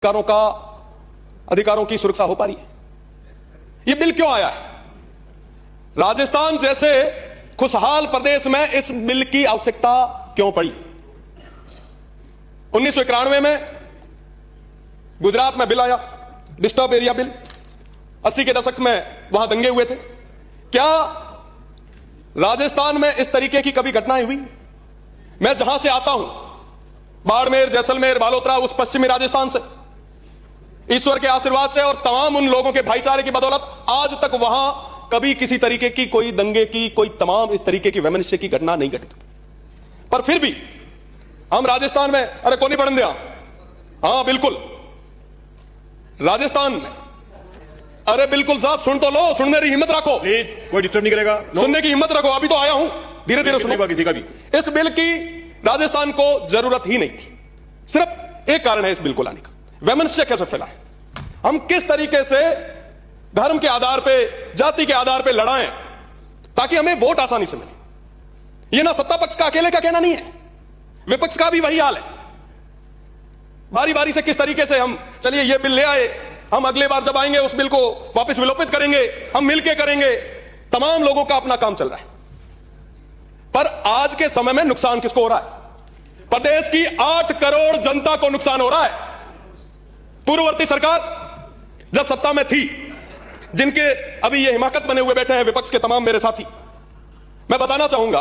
अधिकारों की सुरक्षा हो पा रही है। यह बिल क्यों आया है? राजस्थान जैसे खुशहाल प्रदेश में इस बिल की आवश्यकता क्यों पड़ी? 1991 में गुजरात में बिल आया, डिस्टर्ब एरिया बिल। 80 के दशक में वहां दंगे हुए थे। क्या राजस्थान में इस तरीके की कभी घटनाएं हुई? मैं जहां से आता हूं, बाड़मेर, जैसलमेर, बालोतरा, उस पश्चिमी राजस्थान से, ईश्वर के आशीर्वाद से और तमाम उन लोगों के भाईचारे की बदौलत आज तक वहां कभी किसी तरीके की कोई दंगे की, कोई तमाम इस तरीके की वैमनस्य की घटना नहीं घटित। पर फिर भी हम राजस्थान में, अरे कौन नहीं पढ़न दिया? हां बिल्कुल, राजस्थान में, अरे बिल्कुल साहब, सुन तो लो, सुनने की हिम्मत रखो। प्लीज, कोई डिस्टर्ब नहीं करेगा। सुनने की हिम्मत रखो, अभी तो आया हूं, धीरे धीरे सुनो। किसी का भी इस बिल की राजस्थान को जरूरत ही नहीं थी। सिर्फ एक कारण है इस बिल को लाने का, वैमनस्य कैसे फैला है। हम किस तरीके से धर्म के आधार पे, जाति के आधार पे लड़ाएं ताकि हमें वोट आसानी से मिले। यह ना सत्ता पक्ष का अकेले का कहना नहीं है, विपक्ष का भी वही हाल है। बारी बारी से किस तरीके से हम, चलिए ये बिल ले आए, हम अगले बार जब आएंगे उस बिल को वापस विलोपित करेंगे, हम मिलकर करेंगे। तमाम लोगों का अपना काम चल रहा है। पर आज के समय में नुकसान किसको हो रहा है? प्रदेश की 8 करोड़ जनता को नुकसान हो रहा है। पूर्ववर्ती सरकार जब सत्ता में थी, जिनके अभी ये हिमाकत बने हुए बैठे हैं विपक्ष के तमाम मेरे साथी, मैं बताना चाहूंगा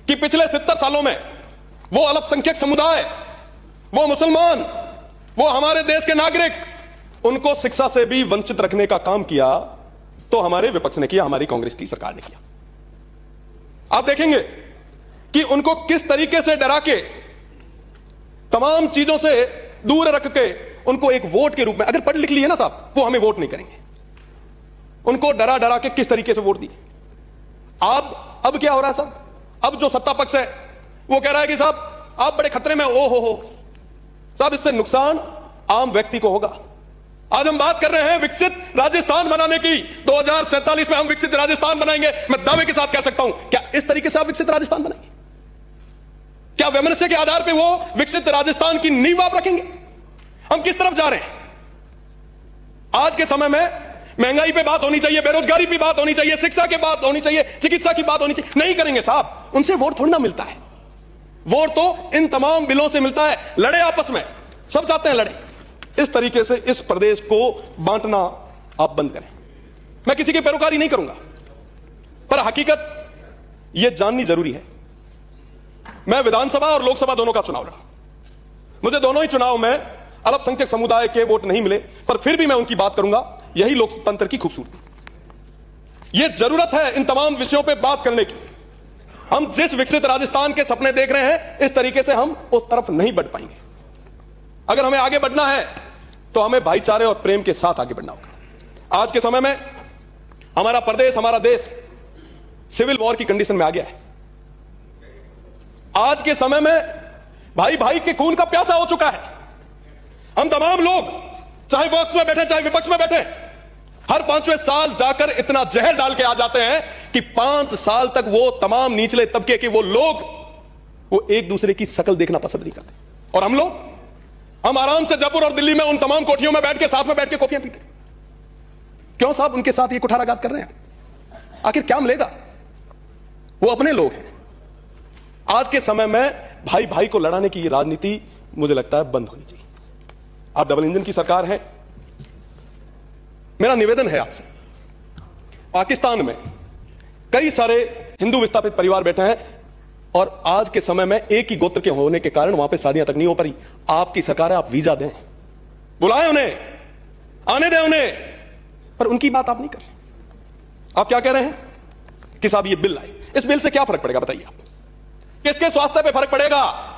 कि पिछले 70 सालों में वो अल्पसंख्यक समुदाय, वो मुसलमान, वो हमारे देश के नागरिक, उनको शिक्षा से भी वंचित रखने का काम किया तो हमारे विपक्ष ने किया, हमारी कांग्रेस की सरकार ने किया। आप देखेंगे कि उनको किस तरीके से डरा के, तमाम चीजों से दूर रख के, उनको एक वोट के रूप में, अगर पढ़ लिख लिए ना साहब, वो हमें वोट नहीं करेंगे, उनको डरा डरा के किस तरीके से वोट दिए। अब क्या हो रहा है साहब? अब जो सत्ता पक्ष है वो कह रहा है कि साहब आप बड़े खतरे में, ओ हो साहब, इससे नुकसान आम व्यक्ति को होगा। आज हम बात कर रहे हैं विकसित राजस्थान बनाने की। 2047 में हम विकसित राजस्थान बनाएंगे। मैं दावे के साथ कह सकता हूं, क्या इस तरीके से आप विकसित राजस्थान बनाएंगे? क्या वैमनस्य के आधार पर वो विकसित राजस्थान की नींव आप रखेंगे? हम किस तरफ जा रहे हैं? आज के समय में महंगाई पे बात होनी चाहिए, बेरोजगारी पे बात होनी चाहिए, शिक्षा की बात होनी चाहिए, चिकित्सा की बात होनी चाहिए। नहीं करेंगे साहब, उनसे वोट थोड़ा ना मिलता है। वोट तो इन तमाम बिलों से मिलता है। लड़े आपस में, सब चाहते हैं लड़े। इस तरीके से इस प्रदेश को बांटना आप बंद करें। मैं किसी की पैरोकारी नहीं करूंगा, पर हकीकत यह जाननी जरूरी है। मैं विधानसभा और लोकसभा दोनों का चुनाव लड़ा। मुझे दोनों ही चुनाव में अल्पसंख्यक समुदाय के वोट नहीं मिले, पर फिर भी मैं उनकी बात करूंगा। यही लोकतंत्र की खूबसूरती। यह जरूरत है इन तमाम विषयों पर बात करने की। हम जिस विकसित राजस्थान के सपने देख रहे हैं, इस तरीके से हम उस तरफ नहीं बढ़ पाएंगे। अगर हमें आगे बढ़ना है तो हमें भाईचारे और प्रेम के साथ आगे बढ़ना होगा। आज के समय में हमारा प्रदेश, हमारा देश सिविल वॉर की कंडीशन में आ गया है। आज के समय में भाई भाई के खून का प्यासा हो चुका है। हम तमाम लोग, चाहे पक्ष में बैठे चाहे विपक्ष में बैठे, हर 5वें साल जाकर इतना जहर डाल के आ जाते हैं कि 5 साल तक वो तमाम निचले तबके के वो लोग, वो एक दूसरे की शक्ल देखना पसंद नहीं करते। और हम लोग, हम आराम से जयपुर और दिल्ली में उन तमाम कोठियों में बैठ के, साथ में बैठ के कॉफियां पीते। क्यों साहब उनके साथ ये कुठाराघात कर रहे हैं? आखिर क्या मिलेगा? वो अपने लोग हैं। आज के समय में भाई भाई को लड़ाने की राजनीति मुझे लगता है बंद होनी चाहिए। आप डबल इंजन की सरकार है। मेरा निवेदन है आपसे, पाकिस्तान में कई सारे हिंदू विस्थापित परिवार बैठे हैं और आज के समय में एक ही गोत्र के होने के कारण वहां पे शादियां तक नहीं हो पाई। आपकी सरकार है, आप वीजा दें, बुलाएं उन्हें, आने दें उन्हें, पर उनकी बात आप नहीं कर रहे। आप क्या कह रहे हैं कि साहब ये बिल लाए, इस बिल से क्या फर्क पड़ेगा बताइए आप? किसके स्वास्थ्य पे फर्क पड़ेगा?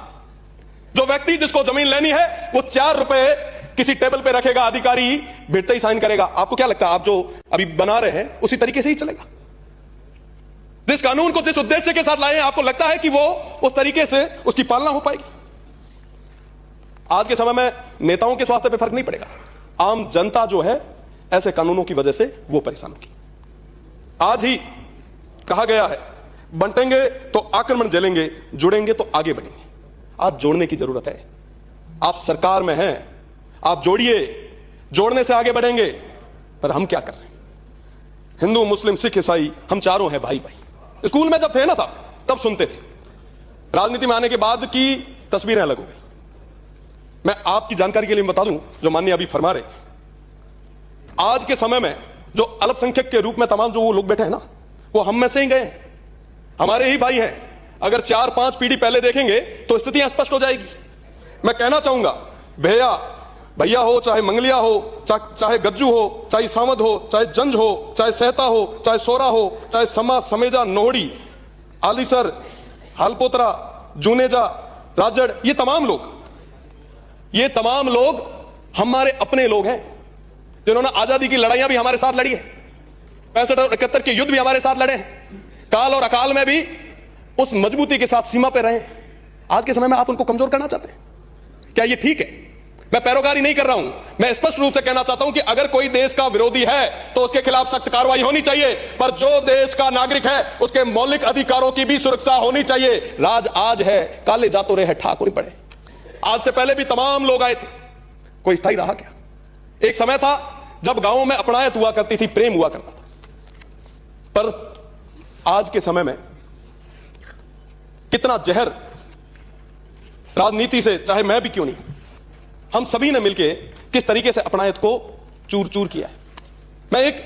जो व्यक्ति जिसको जमीन लेनी है वो 4 रुपए किसी टेबल पे रखेगा, अधिकारी भेजते ही साइन करेगा। आपको क्या लगता है, आप जो अभी बना रहे हैं उसी तरीके से ही चलेगा? जिस कानून को जिस उद्देश्य के साथ लाए हैं, आपको लगता है कि वो उस तरीके से उसकी पालना हो पाएगी? आज के समय में नेताओं के स्वास्थ्य पे फर्क नहीं पड़ेगा। आम जनता जो है ऐसे कानूनों की वजह से वो परेशान होगी। आज ही कहा गया है, बंटेंगे तो आक्रमण झेलेंगे, जुड़ेंगे तो आगे बढ़ेंगे। आज जोड़ने की जरूरत है। आप सरकार में हैं, आप जोड़िए, जोड़ने से आगे बढ़ेंगे। पर हम क्या कर रहे हैं? हिंदू, मुस्लिम, सिख, ईसाई, हम चारों हैं भाई भाई। स्कूल में जब थे ना साहब, तब सुनते थे। राजनीति में आने के बाद की तस्वीरें अलग हो गई। मैं आपकी जानकारी के लिए बता दूं, जो माननीय अभी फरमा रहे थे, आज के समय में जो अल्पसंख्यक के रूप में तमाम जो वो लोग बैठे हैं ना, वो हम में से ही गए हैं, हमारे ही भाई हैं। अगर 4-5 पीढ़ी पहले देखेंगे तो स्थितियां स्पष्ट हो जाएगी। मैं कहना चाहूंगा, भैया हो, चाहे मंगलिया हो, चाहे गज्जू हो, चाहे सावंत हो, चाहे जंज हो, चाहे सहता हो, चाहे सोरा हो, चाहे समा, समेजा, नोहड़ी, आलीसर, हालपोत्रा, जूनेजा, राजड़, ये तमाम लोग हमारे अपने लोग हैं, जिन्होंने आजादी की लड़ाइयां भी हमारे साथ लड़ी है। 65 और 71 के युद्ध भी हमारे साथ लड़े हैं। काल और अकाल में भी उस मजबूती के साथ सीमा पे रहे। आज के समय में आप उनको कमजोर करना चाहते हैं? क्या ये ठीक है? मैं पैरोकारी नहीं कर रहा हूं, मैं स्पष्ट रूप से कहना चाहता हूं कि अगर कोई देश का विरोधी है तो उसके खिलाफ सख्त कार्रवाई होनी चाहिए, पर जो देश का नागरिक है उसके मौलिक अधिकारों की भी सुरक्षा होनी चाहिए। राज आज है, काले जातो रहे ठाकुर पड़े। आज से पहले भी तमाम लोग आए थे, कोई स्थायी रहा क्या? एक समय था जब गांवों में अपनायत हुआ करती थी, प्रेम हुआ करता था, पर आज के समय में कितना जहर राजनीति से, चाहे मैं भी क्यों नहीं, हम सभी ने मिलकर किस तरीके से अपनायत को चूर चूर किया है। मैं एक